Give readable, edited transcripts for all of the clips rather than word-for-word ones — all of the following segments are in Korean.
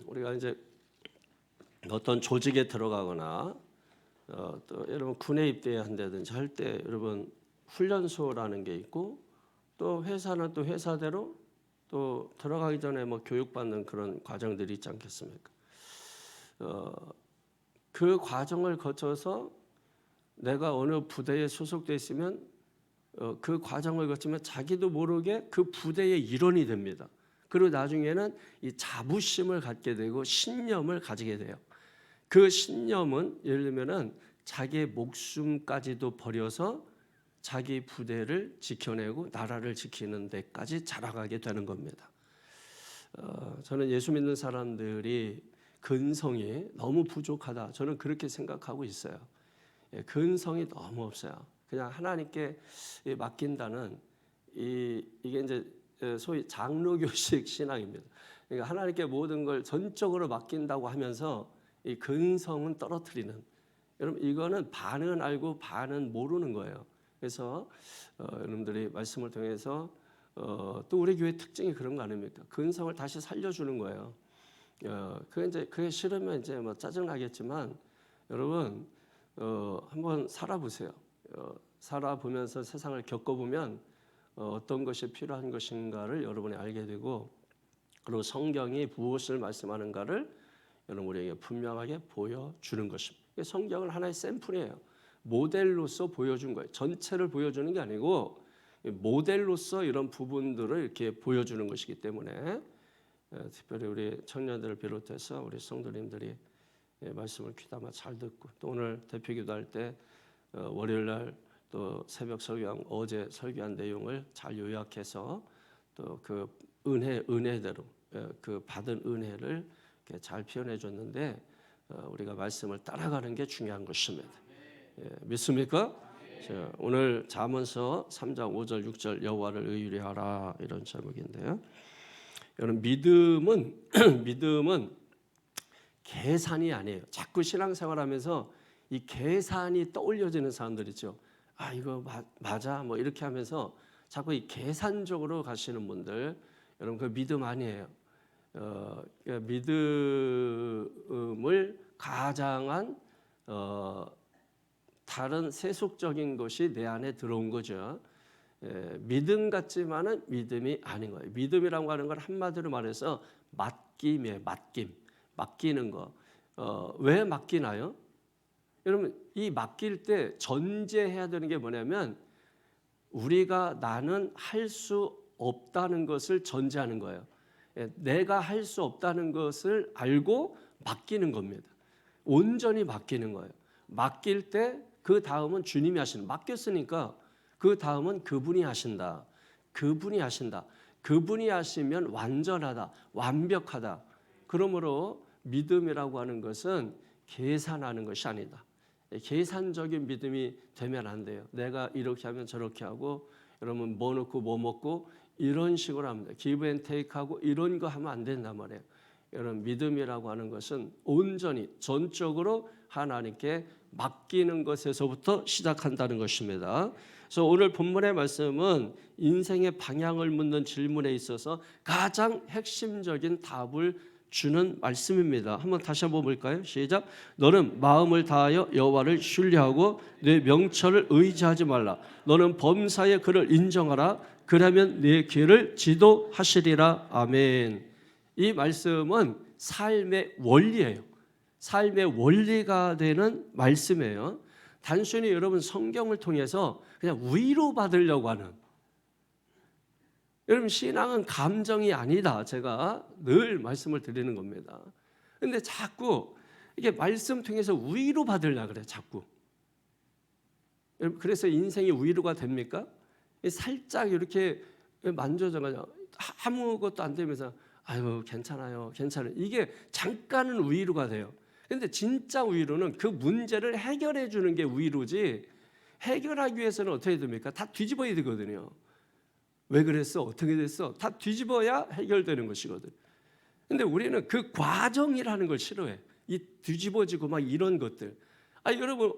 우리가 이제 어떤 조직에 들어가거나 또 여러분 군에 입대한다든지 할 때 여러분 훈련소라는 게 있고 또 회사는 또 회사대로 또 들어가기 전에 뭐 교육받는 그런 과정들이 있지 않겠습니까? 그 과정을 거쳐서 내가 어느 부대에 소속돼 있으면 그 과정을 거치면 자기도 모르게 그 부대의 일원이 됩니다. 그리고 나중에는 이 자부심을 갖게 되고 신념을 가지게 돼요. 그 신념은 예를 들면은 자기의 목숨까지도 버려서 자기 부대를 지켜내고 나라를 지키는 데까지 자라가게 되는 겁니다. 저는 예수 믿는 사람들이 근성이 너무 부족하다. 저는 그렇게 생각하고 있어요. 근성이 너무 없어요. 그냥 하나님께 맡긴다는 이게 이제 소위 장로교식 신앙입니다. 그러니까 하나님께 모든 걸 전적으로 맡긴다고 하면서 이 근성은 떨어뜨리는. 여러분 이거는 반은 알고 반은 모르는 거예요. 그래서 여러분들이 말씀을 통해서 또 우리 교회 특징이 그런 거 아닙니까? 근성을 다시 살려주는 거예요. 그게 싫으면 이제 뭐 짜증 나겠지만 여러분 한번 살아보세요. 살아보면서 세상을 겪어보면 어떤 것이 필요한 것인가를 여러분이 알게 되고 그리고 성경이 무엇을 말씀하는가를 여러분 우리에게 분명하게 보여주는 것입니다. 성경은 하나의 샘플이에요. 모델로서 보여준 거예요. 전체를 보여주는 게 아니고 모델로서 이런 부분들을 이렇게 보여주는 것이기 때문에 특별히 우리 청년들을 비롯해서 우리 성도님들이 말씀을 귀담아 잘 듣고 또 오늘 대표기도할 때 월요일 날 또 새벽 설교한 어제 설교한 내용을 잘 요약해서 또 그 은혜대로 그 받은 은혜를 잘 표현해 줬는데 우리가 말씀을 따라가는 게 중요한 것입니다. 믿습니까? 자, 오늘 잠언서 3장 5절 6절 여호와를 의롭게 하라 이런 제목인데요. 여러분 믿음은 계산이 아니에요. 자꾸 신앙생활하면서 이 계산이 떠올려지는 사람들 있죠. 아 이거 맞아 뭐 이렇게 하면서 자꾸 이 계산적으로 가시는 분들 여러분 그 믿음 아니에요. 믿음을 가장한 다른 세속적인 것이 내 안에 들어온 거죠. 믿음 같지만은 믿음이 아닌 거예요. 믿음이라고 하는 건 한마디로 말해서 맡김이에요. 맡기는 거. 왜 맡기나요? 여러분 이 맡길 때 전제해야 되는 게 뭐냐면 우리가 나는 할 수 없다는 것을 전제하는 거예요. 내가 할 수 없다는 것을 알고 맡기는 겁니다. 온전히 맡기는 거예요. 맡길 때 그 다음은 주님이 하시는. 맡겼으니까 그 다음은 그분이 하신다. 그분이 하신다. 그분이 하시면 완전하다, 완벽하다. 그러므로 믿음이라고 하는 것은 계산하는 것이 아니다. 계산적인 믿음이 되면 안 돼요. 내가 이렇게 하면 저렇게 하고 여러분 뭐 넣고 뭐 먹고 이런 식으로 합니다. 기브 앤 테이크하고 이런 거 하면 안 된단 말이에요. 여러분 믿음이라고 하는 것은 온전히 전적으로 하나님께 맡기는 것에서부터 시작한다는 것입니다. 그래서 오늘 본문의 말씀은 인생의 방향을 묻는 질문에 있어서 가장 핵심적인 답을 주는 말씀입니다. 한번 다시 한번 볼까요? 시작. 너는 마음을 다하여 여호와를 신뢰하고 내 명철을 의지하지 말라. 너는 범사에 그를 인정하라. 그러면 네 길을 지도하시리라. 아멘. 이 말씀은 삶의 원리예요. 삶의 원리가 되는 말씀이에요. 단순히 여러분 성경을 통해서 그냥 위로받으려고 하는 여러분 신앙은 감정이 아니다. 제가 늘 말씀을 드리는 겁니다. 그런데 자꾸 이게 말씀 통해서 위로받으려고 그래요. 자꾸. 그래서 인생이 위로가 됩니까? 살짝 이렇게 만져져가지고 아무것도 안 되면서 아유 괜찮아요. 이게 잠깐은 위로가 돼요. 그런데 진짜 위로는 그 문제를 해결해 주는 게 위로지 해결하기 위해서는 어떻게 됩니까? 다 뒤집어야 되거든요. 왜 그랬어? 어떻게 됐어? 다 뒤집어야 해결되는 것이거든. 근데 우리는 그 과정이라는 걸 싫어해. 이 뒤집어지고 막 이런 것들. 여러분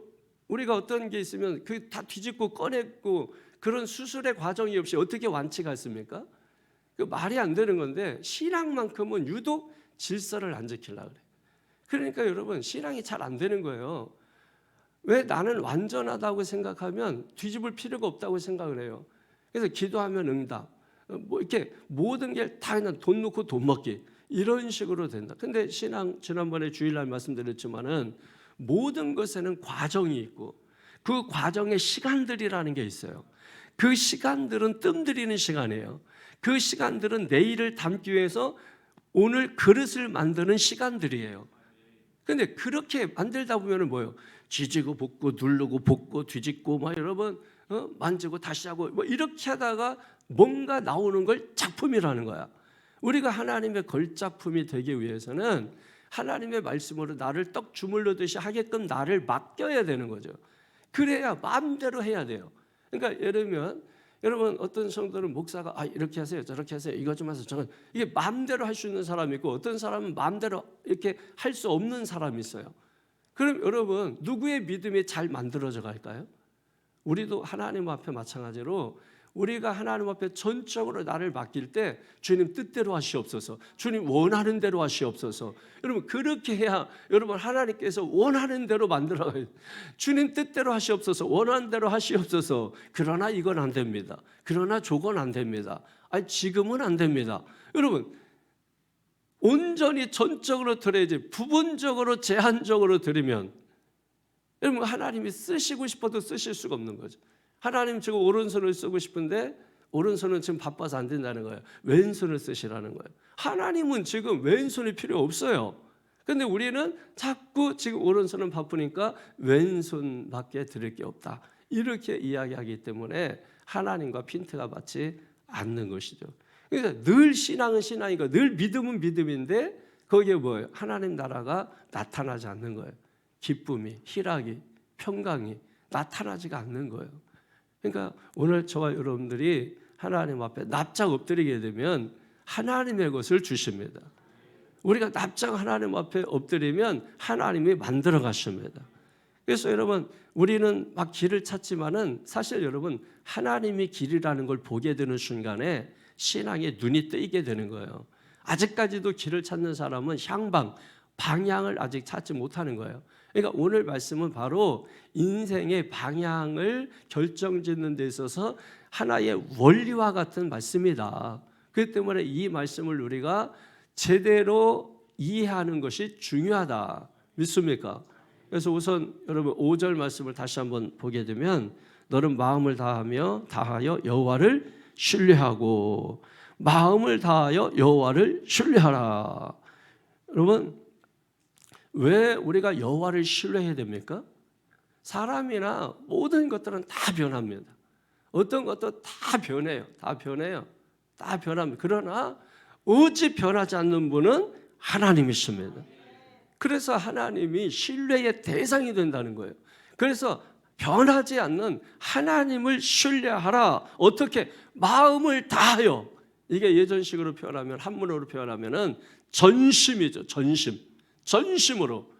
우리가 어떤 게 있으면 그 다 뒤집고 꺼내고 그런 수술의 과정이 없이 어떻게 완치가 있습니까? 그 말이 안 되는 건데 신앙만큼은 유독 질서를 안 지키려고 그래요. 그러니까 여러분 신앙이 잘 안 되는 거예요. 왜 나는 완전하다고 생각하면 뒤집을 필요가 없다고 생각을 해요. 그래서 기도하면 응답, 뭐 이렇게 모든 게 다 그냥 돈 놓고 돈 먹기 이런 식으로 된다. 근데 신앙 지난번에 주일날 말씀드렸지만은 모든 것에는 과정이 있고 그 과정에 시간들이라는 게 있어요. 그 시간들은 뜸들이는 시간이에요. 그 시간들은 내일을 담기 위해서 오늘 그릇을 만드는 시간들이에요. 근데 그렇게 만들다 보면은 뭐예요? 뒤지고 볶고 누르고 볶고 뒤집고 막 여러분 만지고 다시 하고 뭐 이렇게 하다가 뭔가 나오는 걸 작품이라는 거야. 우리가 하나님의 걸작품이 되기 위해서는 하나님의 말씀으로 나를 떡 주물르듯이 하게끔 나를 맡겨야 되는 거죠. 그래야 마음대로 해야 돼요. 그러니까 예를 들면 여러분 어떤 성도는 목사가 이렇게 하세요 저렇게 하세요 이거 좀 하세요 저건 이게 마음대로 할 수 있는 사람이 있고 어떤 사람은 마음대로 이렇게 할 수 없는 사람이 있어요. 그럼 여러분 누구의 믿음이 잘 만들어져 갈까요? 우리도 하나님 앞에 마찬가지로 우리가 하나님 앞에 전적으로 나를 맡길 때 주님 뜻대로 하시옵소서, 주님 원하는 대로 하시옵소서. 여러분 그렇게 해야 여러분 하나님께서 원하는 대로 만들어가요. 주님 뜻대로 하시옵소서, 원하는 대로 하시옵소서. 그러나 이건 안 됩니다. 그러나 저건 안 됩니다. 지금은 안 됩니다. 여러분 온전히 전적으로 드려야지 부분적으로 제한적으로 드리면 여러분 하나님이 쓰시고 싶어도 쓰실 수가 없는 거죠. 하나님 지금 오른손을 쓰고 싶은데 오른손은 지금 바빠서 안 된다는 거예요. 왼손을 쓰시라는 거예요. 하나님은 지금 왼손이 필요 없어요. 그런데 우리는 자꾸 지금 오른손은 바쁘니까 왼손밖에 드릴 게 없다. 이렇게 이야기하기 때문에 하나님과 핀트가 맞지 않는 것이죠. 그러니까 늘 신앙은 신앙이고 늘 믿음은 믿음인데 거기에 뭐예요? 하나님 나라가 나타나지 않는 거예요. 기쁨이, 희락이, 평강이 나타나지가 않는 거예요. 그러니까 오늘 저와 여러분들이 하나님 앞에 납작 엎드리게 되면 하나님의 것을 주십니다. 우리가 납작 하나님 앞에 엎드리면 하나님이 만들어 가십니다. 그래서 여러분 우리는 막 길을 찾지만은 사실 여러분 하나님이 길이라는 걸 보게 되는 순간에 신앙의 눈이 뜨이게 되는 거예요. 아직까지도 길을 찾는 사람은 방향을 아직 찾지 못하는 거예요. 그러니까 오늘 말씀은 바로 인생의 방향을 결정짓는 데 있어서 하나의 원리와 같은 말씀이다. 그렇기 때문에 이 말씀을 우리가 제대로 이해하는 것이 중요하다. 믿습니까? 그래서 우선 여러분 5절 말씀을 다시 한번 보게 되면 너는 마음을 다하여 여호와를 신뢰하고 마음을 다하여 여호와를 신뢰하라. 여러분 왜 우리가 여호와를 신뢰해야 됩니까? 사람이나 모든 것들은 다 변합니다. 어떤 것도 다 변해요. 다 변합니다. 그러나 오직 변하지 않는 분은 하나님이십니다. 그래서 하나님이 신뢰의 대상이 된다는 거예요. 그래서 변하지 않는 하나님을 신뢰하라. 어떻게? 마음을 다하여. 이게 예전식으로 표현하면 한문어로 표현하면은 전심이죠. 전심으로.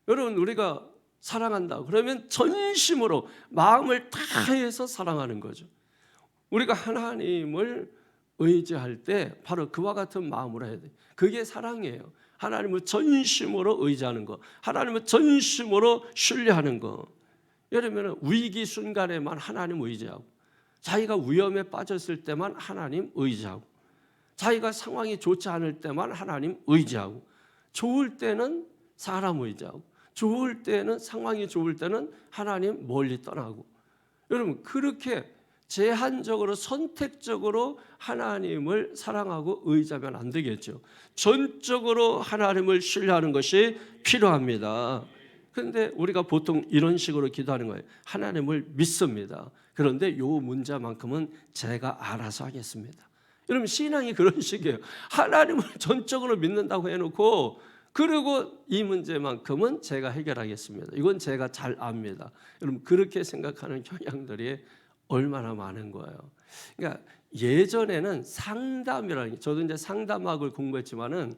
여러분 우리가 사랑한다 그러면 전심으로 마음을 다해서 사랑하는 거죠. 우리가 하나님을 의지할 때 바로 그와 같은 마음으로 해야 돼요. 그게 사랑이에요. 하나님을 전심으로 의지하는 거, 하나님을 전심으로 신뢰하는 거. 예를 들면 위기 순간에만 하나님 의지하고, 자기가 위험에 빠졌을 때만 하나님 의지하고, 자기가 상황이 좋지 않을 때만 하나님 의지하고, 좋을 때는 사람 의지하고, 좋을 때는 상황이 좋을 때는 하나님 멀리 떠나고. 여러분 그렇게 제한적으로 선택적으로 하나님을 사랑하고 의지하면 안 되겠죠. 전적으로 하나님을 신뢰하는 것이 필요합니다. 그런데 우리가 보통 이런 식으로 기도하는 거예요. 하나님을 믿습니다. 그런데 이 문제만큼은 제가 알아서 하겠습니다. 여러분 신앙이 그런 식이에요. 하나님을 전적으로 믿는다고 해놓고 그리고 이 문제만큼은 제가 해결하겠습니다. 이건 제가 잘 압니다. 여러분 그렇게 생각하는 경향들이 얼마나 많은 거예요. 그러니까 예전에는 상담이라는 게, 저도 이제 상담학을 공부했지만은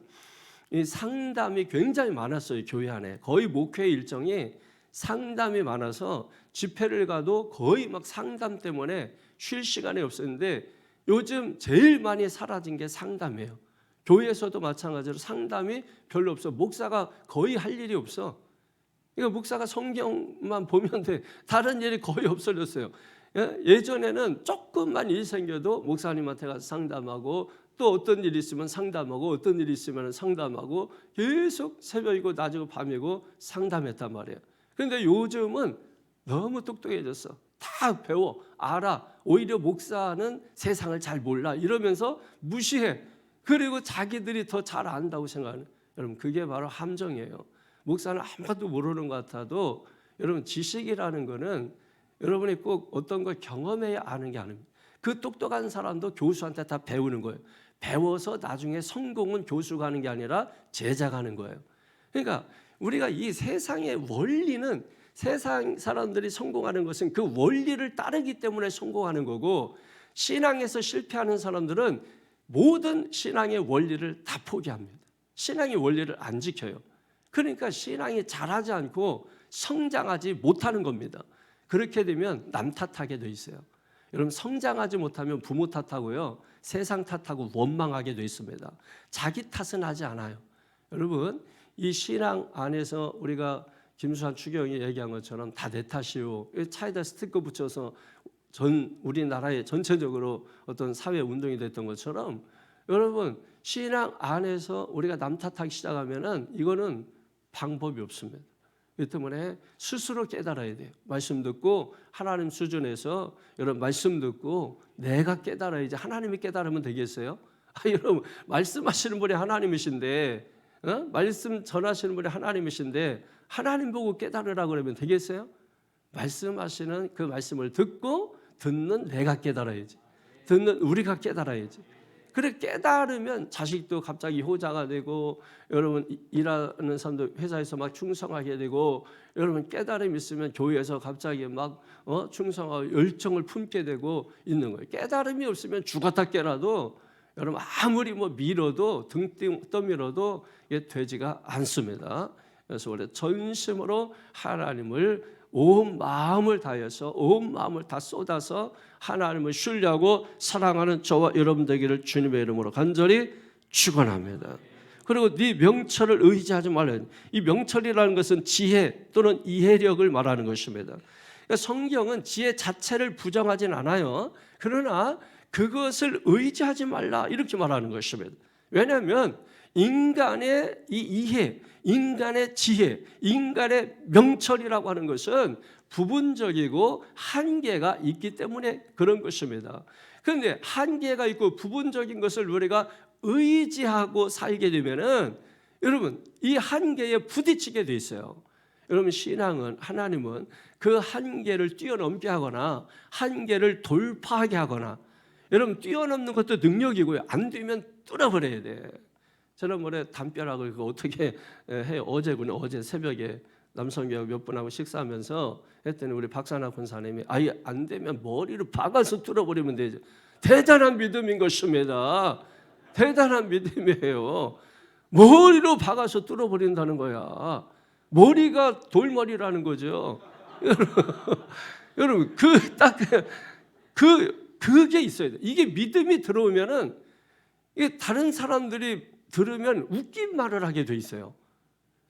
이 상담이 굉장히 많았어요. 교회 안에 거의 목회 일정이 상담이 많아서 집회를 가도 거의 막 상담 때문에 쉴 시간이 없었는데 요즘 제일 많이 사라진 게 상담이에요. 교회에서도 마찬가지로 상담이 별로 없어. 목사가 거의 할 일이 없어. 그러니까 목사가 성경만 보면 돼. 다른 일이 거의 없어졌어요. 예전에는 조금만 일 생겨도 목사님한테 가서 상담하고, 또 어떤 일이 있으면 상담하고, 어떤 일이 있으면 상담하고, 계속 새벽이고 낮이고 밤이고 상담했단 말이에요. 그런데 요즘은 너무 똑똑해졌어. 다 배워, 알아. 오히려 목사는 세상을 잘 몰라 이러면서 무시해. 그리고 자기들이 더 잘 안다고 생각하는. 여러분, 그게 바로 함정이에요. 목사는 아무것도 모르는 것 같아도, 여러분, 지식이라는 거는 여러분이 꼭 어떤 걸 경험해야 아는 게 아닙니다. 그 똑똑한 사람도 교수한테 다 배우는 거예요. 배워서 나중에 성공은 교수가 하는 게 아니라 제자가 하는 거예요. 그러니까 우리가 이 세상의 원리는, 세상 사람들이 성공하는 것은 그 원리를 따르기 때문에 성공하는 거고, 신앙에서 실패하는 사람들은 모든 신앙의 원리를 다 포기합니다. 신앙의 원리를 안 지켜요. 그러니까 신앙이 자라지 않고 성장하지 못하는 겁니다. 그렇게 되면 남 탓하게 돼 있어요. 여러분, 성장하지 못하면 부모 탓하고요, 세상 탓하고 원망하게 돼 있습니다. 자기 탓은 하지 않아요. 여러분, 이 신앙 안에서 우리가 김수환 추경이 얘기한 것처럼 다 내 탓이요, 차에다 스티커 붙여서 우리나라에 전체적으로 어떤 사회 운동이 됐던 것처럼, 여러분, 신앙 안에서 우리가 남 탓하기 시작하면은 이거는 방법이 없습니다. 그렇기 때문에 스스로 깨달아야 돼요. 말씀 듣고 하나님 수준에서, 여러분, 말씀 듣고 내가 깨달아야지. 하나님이 깨달으면 되겠어요? 여러분, 말씀하시는 분이 하나님이신데, 말씀 전하시는 분이 하나님이신데 하나님 보고 깨달으라고 그러면 되겠어요? 말씀하시는 그 말씀을 듣고 듣는 내가 깨달아야지. 듣는 우리가 깨달아야지. 그래 깨달으면 자식도 갑자기 효자가 되고, 여러분 일하는 사람도 회사에서 막 충성하게 되고, 여러분 깨달음이 있으면 교회에서 갑자기 막 충성하고 열정을 품게 되고 있는 거예요. 깨달음이 없으면 죽었다 깨라도, 여러분 아무리 밀어도 등 떠밀어도 이게 되지가 않습니다. 그래서 우리 전심으로 하나님을 온 마음을 다해서, 온 마음을 다 쏟아서 하나님을 신뢰하고 사랑하는 저와 여러분 되기를 주님의 이름으로 간절히 축원합니다. 그리고 네 명철을 의지하지 말아요. 이 명철이라는 것은 지혜 또는 이해력을 말하는 것입니다. 그러니까 성경은 지혜 자체를 부정하진 않아요. 그러나 그것을 의지하지 말라 이렇게 말하는 것입니다. 왜냐하면 인간의 이 이해, 인간의 지혜, 인간의 명철이라고 하는 것은 부분적이고 한계가 있기 때문에 그런 것입니다. 그런데 한계가 있고 부분적인 것을 우리가 의지하고 살게 되면은, 여러분, 이 한계에 부딪히게 돼 있어요. 여러분, 신앙은, 하나님은 그 한계를 뛰어넘게 하거나 한계를 돌파하게 하거나, 여러분, 뛰어넘는 것도 능력이고요, 안 되면 뚫어버려야 돼. 지난번에 담벼락을 그거 어떻게 해요? 어제 새벽에 남성교회 몇 분하고 식사하면서 했더니 우리 박사나 권사님이 아예 안 되면 머리를 박아서 뚫어버리면 되죠. 대단한 믿음인 것입니다. 대단한 믿음이에요. 머리로 박아서 뚫어버린다는 거야. 머리가 돌머리라는 거죠. 여러분, 그게 있어야 돼. 이게 믿음이 들어오면은, 이게 다른 사람들이 들으면 웃긴 말을 하게 돼 있어요.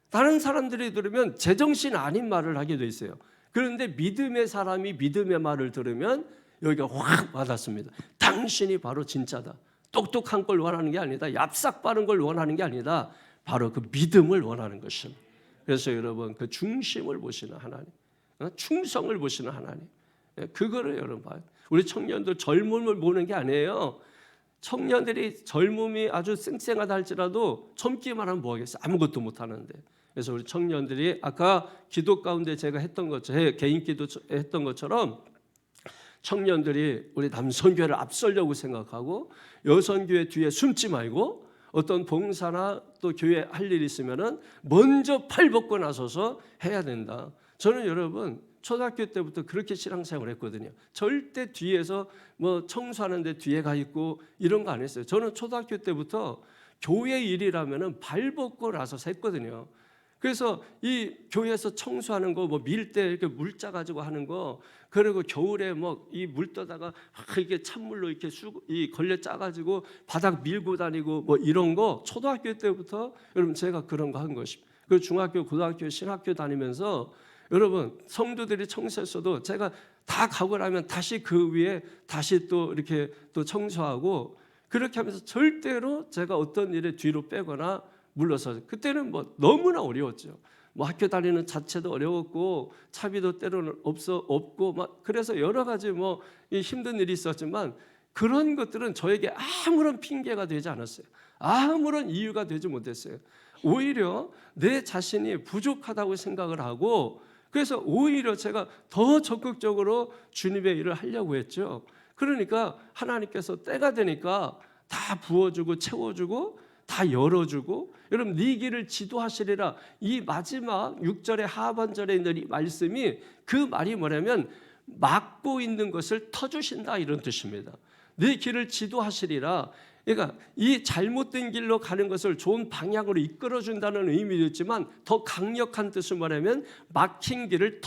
다른 사람들이 들으면 제정신 아닌 말을 하게 돼 있어요. 그런데 믿음의 사람이 믿음의 말을 들으면 여기가 확 와닿습니다. 당신이 바로 진짜다. 똑똑한 걸 원하는 게 아니다. 얍삭 바른 걸 원하는 게 아니다. 바로 그 믿음을 원하는 것입니다. 그래서 여러분, 그 중심을 보시는 하나님, 충성을 보시는 하나님, 그거를 여러분 봐요. 우리 청년들 젊음을 보는 게 아니에요. 청년들이 젊음이 아주 쌩쌩하다 할지라도 젊기만 하면 뭐하겠어요? 아무것도 못하는데. 그래서 우리 청년들이 아까 기도 가운데 제가 했던 것처럼, 개인 기도 했던 것처럼, 청년들이 우리 남성교회를 앞서려고 생각하고 여성교회 뒤에 숨지 말고, 어떤 봉사나 또 교회 할 일이 있으면은 먼저 팔 벗고 나서서 해야 된다. 저는 여러분 초등학교 때부터 그렇게 신앙생활을 했거든요. 절대 뒤에서 청소하는데 뒤에 가 있고 이런 거 안 했어요. 저는 초등학교 때부터 교회 일이라면은 발 벗고 나서서 했거든요. 그래서 이 교회에서 청소하는 거, 뭐 밀 때 이렇게 물 짜가지고 하는 거, 그리고 겨울에 뭐 이 물 떠다가 이게 찬물로 이렇게 이 걸레 짜가지고 바닥 밀고 다니고 뭐 이런 거 초등학교 때부터 여러분 제가 그런 거 한 것입니다. 그 중학교, 고등학교, 신학교 다니면서 여러분 성도들이 청소했어도 제가 다 가고 나면 다시 그 위에 다시 또 이렇게 또 청소하고 그렇게 하면서 절대로 제가 어떤 일에 뒤로 빼거나 물러서 그때는 뭐 너무나 어려웠죠. 뭐 학교 다니는 자체도 어려웠고 차비도 때로는 없고 막 그래서 여러 가지 뭐 힘든 일이 있었지만 그런 것들은 저에게 아무런 핑계가 되지 않았어요. 아무런 이유가 되지 못했어요. 오히려 내 자신이 부족하다고 생각을 하고 그래서 오히려 제가 더 적극적으로 주님의 일을 하려고 했죠. 그러니까 하나님께서 때가 되니까 다 부어주고 채워주고 다 열어주고 여러분 네 길을 지도하시리라 이 마지막 6절의 하반절에 있는 이 말씀이 그 말이 뭐냐면 막고 있는 것을 터주신다 이런 뜻입니다. 네 길을 지도하시리라 그러니까 이 잘못된 길로 가는 것을 좋은 방향으로 이끌어준다는 의미도 있지만 더 강력한 뜻은 뭐냐면 막힌 길을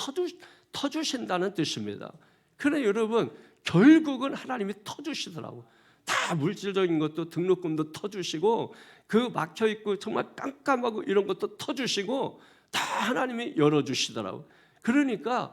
터주신다는 뜻입니다. 그래 여러분 결국은 하나님이 터주시더라고. 다 물질적인 것도 등록금도 터주시고 그 막혀있고 정말 깜깜하고 이런 것도 터주시고 다 하나님이 열어주시더라고. 그러니까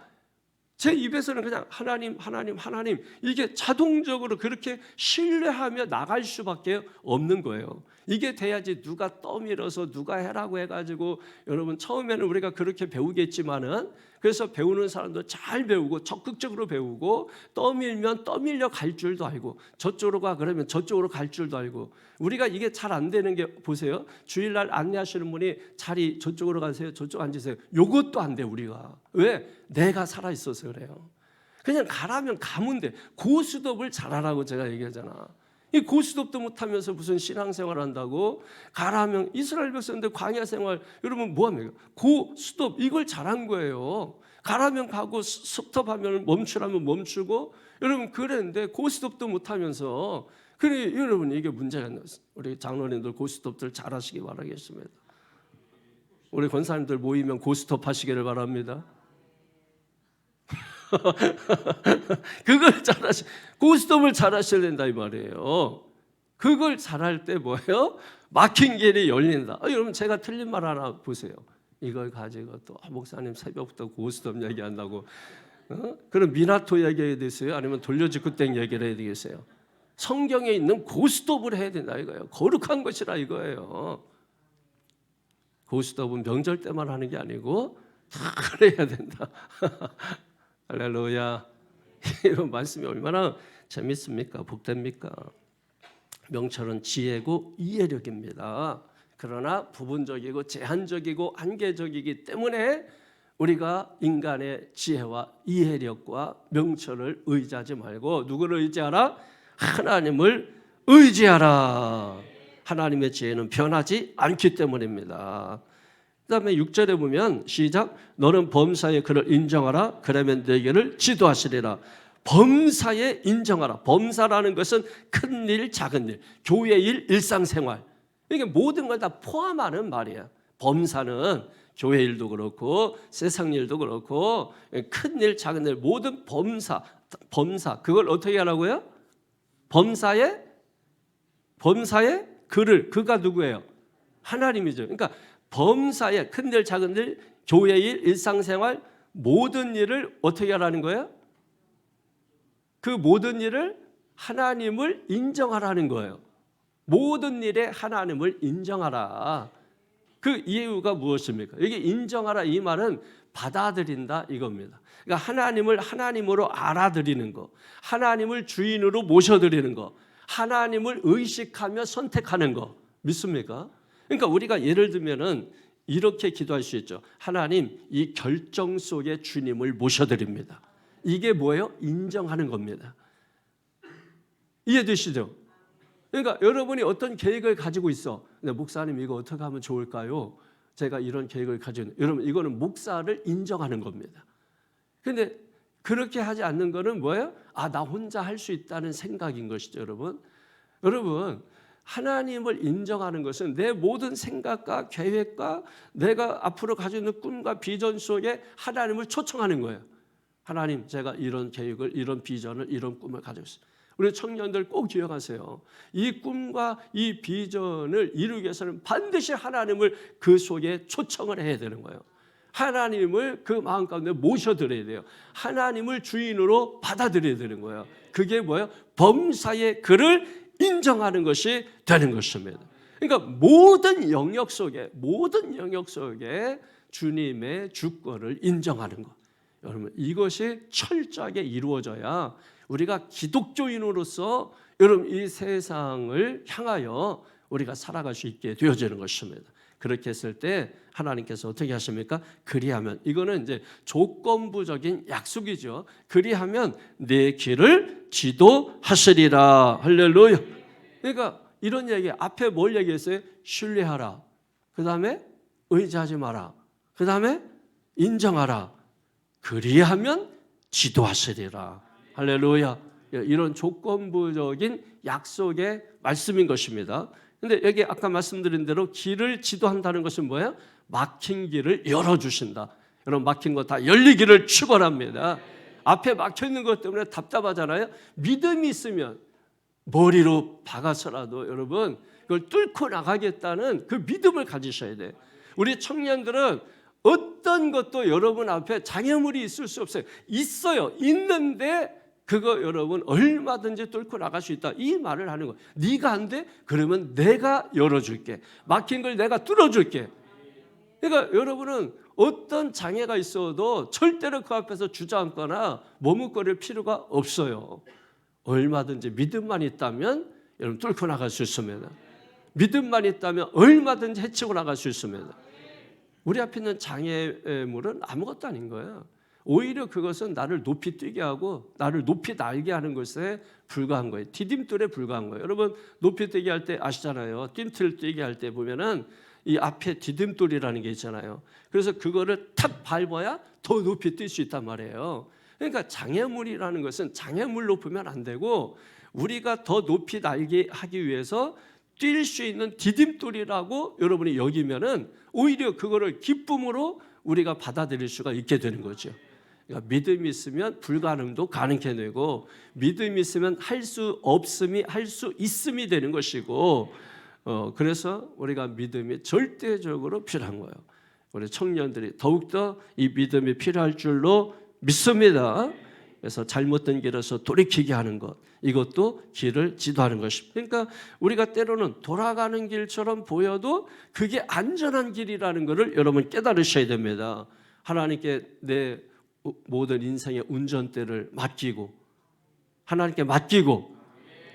제 입에서는 그냥 하나님 하나님 하나님 이게 자동적으로 그렇게 신뢰하며 나갈 수밖에 없는 거예요. 이게 돼야지 누가 떠밀어서 누가 해라고 해가지고 여러분 처음에는 우리가 그렇게 배우겠지만은 그래서 배우는 사람도 잘 배우고 적극적으로 배우고 떠밀면 떠밀려 갈 줄도 알고 저쪽으로 가 그러면 저쪽으로 갈 줄도 알고 우리가 이게 잘 안 되는 게 보세요. 주일날 안내하시는 분이 자리 저쪽으로 가세요 저쪽 앉으세요 요것도 안 돼 우리가. 왜? 내가 살아있어서 그래요. 그냥 가라면 가면 돼. 고스톱을 잘하라고 제가 얘기하잖아. 이 고스톱도 못하면서 무슨 신앙생활 한다고 가라면 이스라엘 백성들 광야 생활 여러분 뭐합니까? 고스톱 이걸 잘한 거예요. 가라면 가고 스톱하면 멈추라면 멈추고 여러분 그랬는데 고스톱도 못하면서 그래 여러분 이게 문제가 있는 우리 장로님들 고스톱들 잘하시기 바라겠습니다. 우리 권사님들 모이면 고스톱 하시기를 바랍니다. 그걸 고스톱을 잘하셔야 된다 이 말이에요. 그걸 잘할 때 뭐예요? 막힌 길이 열린다. 여러분 제가 틀린 말 하나 보세요. 이걸 가지고 또 목사님 새벽부터 고스톱 얘기한다고 그럼 미나토 얘기해야 되세요? 아니면 돌려주구땡 얘기를 해야 되겠어요? 성경에 있는 고스톱을 해야 된다 이거예요. 거룩한 것이라 이거예요. 고스톱은 명절 때만 하는 게 아니고 다 그래야 된다. 할렐루야. 이런 말씀이 얼마나 재밌습니까? 복됩니까? 명철은 지혜고 이해력입니다. 그러나 부분적이고 제한적이고 한계적이기 때문에 우리가 인간의 지혜와 이해력과 명철을 의지하지 말고 누구를 의지하라? 하나님을 의지하라. 하나님의 지혜는 변하지 않기 때문입니다. 그 다음에 6절에 보면 시작 너는 범사에 그를 인정하라 그러면 너에게를 지도하시리라. 범사에 인정하라. 범사라는 것은 큰일 작은일 교회 일 일상생활 이게 모든 걸 다 포함하는 말이야. 범사는 교회 일도 그렇고 세상 일도 그렇고 큰일 작은일 모든 범사 그걸 어떻게 하라고요? 범사에 그가 누구예요? 하나님이죠. 그러니까 범사에 큰일 작은일 교회 일 일상생활 모든 일을 어떻게 하라는 거예요? 그 모든 일을 하나님을 인정하라는 거예요. 모든 일에 하나님을 인정하라. 그 이유가 무엇입니까? 여기 인정하라 이 말은 받아들인다 이겁니다. 그러니까 하나님을 하나님으로 알아들이는 거, 하나님을 주인으로 모셔드리는 거, 하나님을 의식하며 선택하는 거 믿습니까? 그러니까 우리가 예를 들면은 이렇게 기도할 수 있죠. 하나님 이 결정 속에 주님을 모셔드립니다. 이게 뭐예요? 인정하는 겁니다. 이해되시죠? 그러니까 여러분이 어떤 계획을 가지고 있어. 근데 목사님 이거 어떻게 하면 좋을까요? 제가 이런 계획을 가지고 있는. 여러분 이거는 목사를 인정하는 겁니다. 근데 그렇게 하지 않는 거는 뭐예요? 나 혼자 할 수 있다는 생각인 것이죠, 여러분. 여러분 하나님을 인정하는 것은 내 모든 생각과 계획과 내가 앞으로 가지고 있는 꿈과 비전 속에 하나님을 초청하는 거예요. 하나님, 제가 이런 계획을, 이런 비전을, 이런 꿈을 가지고 있어요. 우리 청년들 꼭 기억하세요. 이 꿈과 이 비전을 이루기 위해서는 반드시 하나님을 그 속에 초청을 해야 되는 거예요. 하나님을 그 마음 가운데 모셔드려야 돼요. 하나님을 주인으로 받아들여야 되는 거예요. 그게 뭐예요? 범사의 그를 인정하는 것이 되는 것입니다. 그러니까 모든 영역 속에 주님의 주권을 인정하는 것. 여러분, 이것이 철저하게 이루어져야 우리가 기독교인으로서 여러분 이 세상을 향하여 우리가 살아갈 수 있게 되어지는 것입니다. 그렇게 했을 때 하나님께서 어떻게 하십니까? 그리하면, 이거는 이제 조건부적인 약속이죠. 그리하면 내 길을 지도하시리라. 할렐루야. 그러니까 이런 얘기, 앞에 뭘 얘기했어요? 신뢰하라. 그 다음에 의지하지 마라. 그 다음에 인정하라. 그리하면 지도하시리라. 할렐루야. 이런 조건부적인 약속의 말씀인 것입니다. 근데 여기 아까 말씀드린 대로 길을 지도한다는 것은 뭐예요? 막힌 길을 열어주신다. 여러분, 막힌 거 다 열리기를 축원합니다. 앞에 막혀있는 것 때문에 답답하잖아요. 믿음이 있으면 머리로 박아서라도 여러분 그걸 뚫고 나가겠다는 그 믿음을 가지셔야 돼요. 우리 청년들은 어떤 것도 여러분 앞에 장애물이 있을 수 없어요. 있어요. 있는데 그거 여러분 얼마든지 뚫고 나갈 수 있다. 이 말을 하는 거예요. 네가 안 돼? 그러면 내가 열어줄게. 막힌 걸 내가 뚫어줄게. 그러니까 여러분은 어떤 장애가 있어도 절대로 그 앞에서 주저앉거나 머뭇거릴 필요가 없어요. 얼마든지 믿음만 있다면 여러분 뚫고 나갈 수 있습니다. 믿음만 있다면 얼마든지 헤치고 나갈 수 있습니다. 우리 앞에 있는 장애물은 아무것도 아닌 거예요. 오히려 그것은 나를 높이 뛰게 하고 나를 높이 날게 하는 것에 불과한 거예요. 디딤돌에 불과한 거예요. 여러분 높이 뛰게 할 때 아시잖아요. 뜀틀 뛰게 할 때 보면은 이 앞에 디딤돌이라는 게 있잖아요. 그래서 그거를 탁 밟아야 더 높이 뛸 수 있단 말이에요. 그러니까 장애물이라는 것은 장애물로 보면 안 되고 우리가 더 높이 날게 하기 위해서 뛸 수 있는 디딤돌이라고 여러분이 여기면은 오히려 그거를 기쁨으로 우리가 받아들일 수가 있게 되는 거죠. 그러니까 믿음이 있으면 불가능도 가능케 되고 믿음이 있으면 할 수 없음이 할 수 있음이 되는 것이고 그래서 우리가 믿음이 절대적으로 필요한 거예요. 우리 청년들이 더욱더 이 믿음이 필요할 줄로 믿습니다. 그래서 잘못된 길에서 돌이키게 하는 것, 이것도 길을 지도하는 것입니다. 그러니까 우리가 때로는 돌아가는 길처럼 보여도 그게 안전한 길이라는 것을 여러분 깨달으셔야 됩니다. 하나님께 내 모든 인생의 운전대를 맡기고 하나님께 맡기고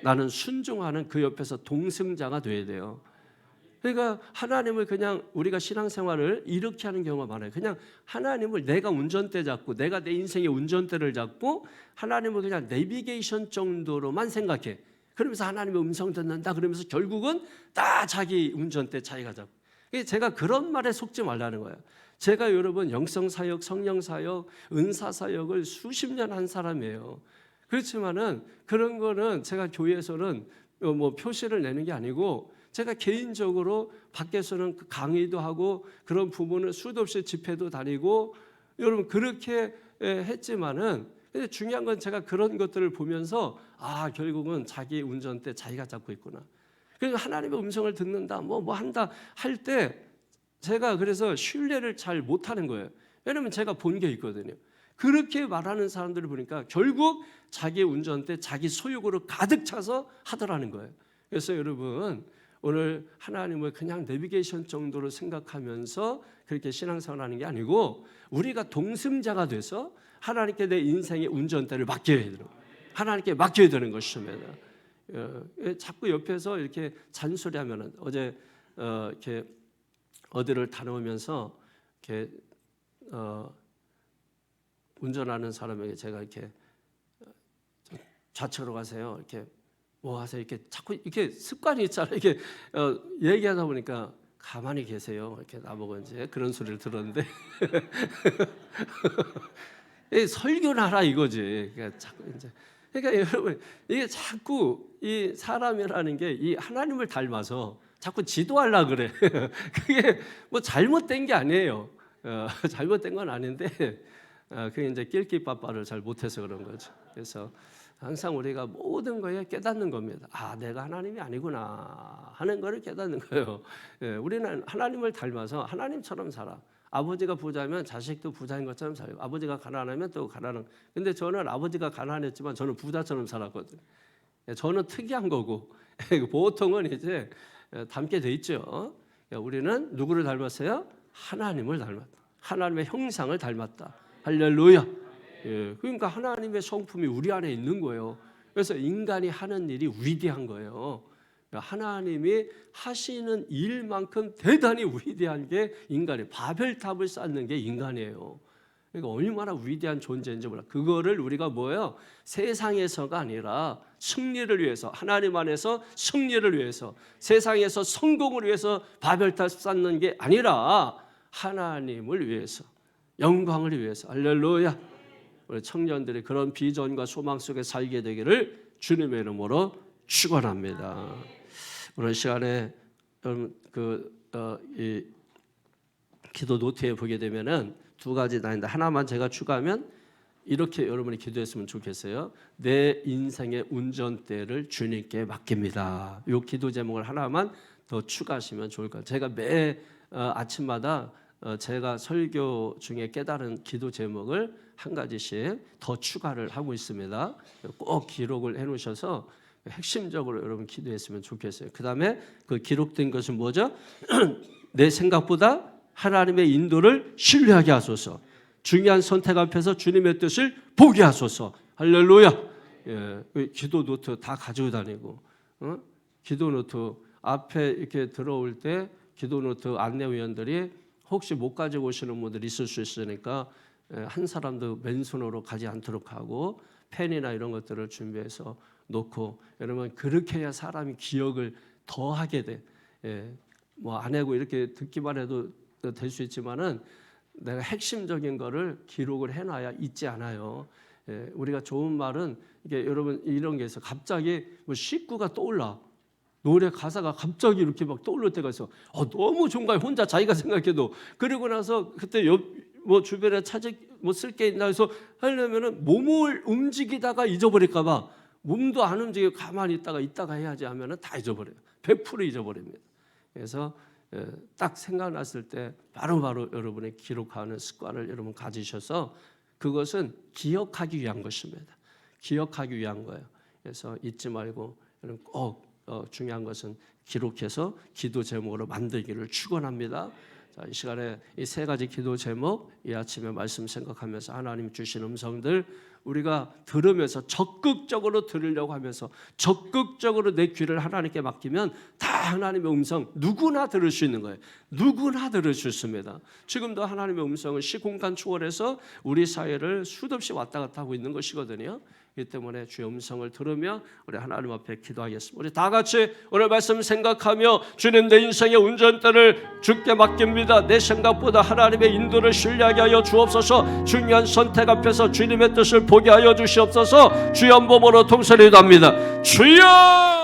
나는 순종하는 그 옆에서 동승자가 돼야 돼요. 그러니까 하나님을 그냥 우리가 신앙생활을 이렇게 하는 경우가 많아요. 그냥 하나님을 내가 운전대 잡고 내가 내 인생의 운전대를 잡고 하나님을 그냥 내비게이션 정도로만 생각해. 그러면서 하나님의 음성 듣는다 그러면서 결국은 다 자기 운전대 자기가 잡고. 제가 그런 말에 속지 말라는 거예요. 제가 여러분 영성사역, 성령사역, 은사사역을 수십 년 한 사람이에요. 그렇지만은 그런 거는 제가 교회에서는 뭐 표시를 내는 게 아니고 제가 개인적으로 밖에서는 강의도 하고 그런 부분을 수도 없이 집회도 다니고 여러분 그렇게 했지만은 근데 중요한 건 제가 그런 것들을 보면서 아 결국은 자기 운전대 자기가 잡고 있구나. 그리고 하나님의 음성을 듣는다 뭐 한다 할 때 제가 그래서 신뢰를 잘 못하는 거예요. 왜냐하면 제가 본 게 있거든요. 그렇게 말하는 사람들을 보니까 결국 자기 운전대 자기 소욕으로 가득 차서 하더라는 거예요. 그래서 여러분 오늘 하나님을 그냥 내비게이션 정도로 생각하면서 그렇게 신앙생활하는 게 아니고 우리가 동승자가 돼서 하나님께 내 인생의 운전대를 맡겨야 되는 거예요. 하나님께 맡겨야 되는 것입니다. 자꾸 옆에서 이렇게 잔소리하면은 어제 이렇게 어디를 다녀오면서 이렇게 운전하는 사람에게 제가 이렇게 좌측으로 가세요. 이렇게 뭐 하세요? 이렇게 자꾸 이렇게 습관이 있잖아요. 이렇게 얘기하다 보니까 가만히 계세요. 이렇게 나보고 이제 그런 소리를 들었는데 설교를 하라 이거지. 그러니까 자꾸 이제 그러니까 여러분, 이게 자꾸 이 사람이라는 게 이 하나님을 닮아서 자꾸 지도하려고 그래. 그게 뭐 잘못된 게 아니에요. 잘못된 건 아닌데 그게 이제 낄끼빠빠를 잘 못해서 그런 거죠. 그래서 항상 우리가 모든 거에 깨닫는 겁니다. 아, 내가 하나님이 아니구나 하는 거를 깨닫는 거예요. 우리는 하나님을 닮아서 하나님처럼 살아. 아버지가 부자면 자식도 부자인 것처럼 살고, 아버지가 가난하면 또 가난한. 근데 저는 아버지가 가난했지만 저는 부자처럼 살았거든요. 저는 특이한 거고 보통은 이제 닮게 돼 있죠. 우리는 누구를 닮았어요? 하나님을 닮았다. 하나님의 형상을 닮았다. 할렐루야. 그러니까 하나님의 성품이 우리 안에 있는 거예요. 그래서 인간이 하는 일이 위대한 거예요. 하나님이 하시는 일만큼 대단히 위대한 게 인간이에요. 바벨탑을 쌓는 게 인간이에요. 그러니까 얼마나 위대한 존재인지 몰라. 그거를 우리가 뭐예요? 세상에서가 아니라 승리를 위해서, 하나님 안에서 승리를 위해서, 세상에서 성공을 위해서 바벨탑 쌓는 게 아니라 하나님을 위해서, 영광을 위해서. 할렐루야. 우리 청년들이 그런 비전과 소망 속에 살게 되기를 주님의 이름으로 축원합니다. 오늘 시간에 여러분 이 기도 노트에 보게 되면은 두 가지 나인데 하나만 제가 추가하면 이렇게 여러분이 기도했으면 좋겠어요. 내 인생의 운전대를 주님께 맡깁니다. 이 기도 제목을 하나만 더 추가하시면 좋을 것 같아요. 제가 매 아침마다 제가 설교 중에 깨달은 기도 제목을 한 가지씩 더 추가를 하고 있습니다. 꼭 기록을 해놓으셔서 핵심적으로 여러분 기도했으면 좋겠어요. 그 다음에 그 기록된 것은 뭐죠? 내 생각보다 하나님의 인도를 신뢰하게 하소서. 중요한 선택 앞에서 주님의 뜻을 보게 하소서. 할렐루야. 기도 노트 다 가지고 다니고, 기도 노트 앞에 이렇게 들어올 때 기도 노트 안내위원들이 혹시 못 가지고 오시는 분들 있을 수 있으니까 한 사람도 맨손으로 가지 않도록 하고 펜이나 이런 것들을 준비해서 놓고, 여러분 그렇게 해야 사람이 기억을 더 하게 돼. 뭐 안 하고 이렇게 듣기만 해도 될 수 있지만은 내가 핵심적인 거를 기록을 해놔야 잊지 않아요. 우리가 좋은 말은 이게 여러분 이런 게 있어. 갑자기 뭐 식구가 떠올라. 노래 가사가 갑자기 이렇게 막 떠오를 때가 있어. 너무 좋은 거야. 혼자 자기가 생각해도. 그리고 나서 그때 뭐 주변에 찾을 뭐 쓸 게 있나 해서 하려면은 몸을 움직이다가 잊어버릴까봐 몸도 안 움직이고 가만히 있다가 해야지 하면은 다 잊어버려요. 100% 잊어버립니다. 그래서 딱 생각났을 때 바로바로 여러분의 기록하는 습관을 여러분 가지셔서 그것은 기억하기 위한 것입니다. 기억하기 위한 거예요. 그래서 잊지 말고 여러분 꼭 중요한 것은 기록해서 기도 제목으로 만들기를 축원합니다. 자, 이 시간에 이 세 가지 기도 제목, 이 아침에 말씀 생각하면서 하나님 주신 음성들 우리가 들으면서 적극적으로 들으려고 하면서 적극적으로 내 귀를 하나님께 맡기면 다 하나님의 음성 누구나 들을 수 있는 거예요. 누구나 들을 수 있습니다. 지금도 하나님의 음성은 시공간 초월해서 우리 사회를 수도 없이 왔다 갔다 하고 있는 것이거든요. 이 때문에 주의 음성을 들으며 우리 하나님 앞에 기도하겠습니다. 우리 다 같이 오늘 말씀 생각하며 주님 내 인생의 운전대를 주께 맡깁니다. 내 생각보다 하나님의 인도를 신뢰하게 하여 주옵소서. 중요한 선택 앞에서 주님의 뜻을 보게 하여 주시옵소서. 주여 몸으로 통솔히 기도합니다. 주여!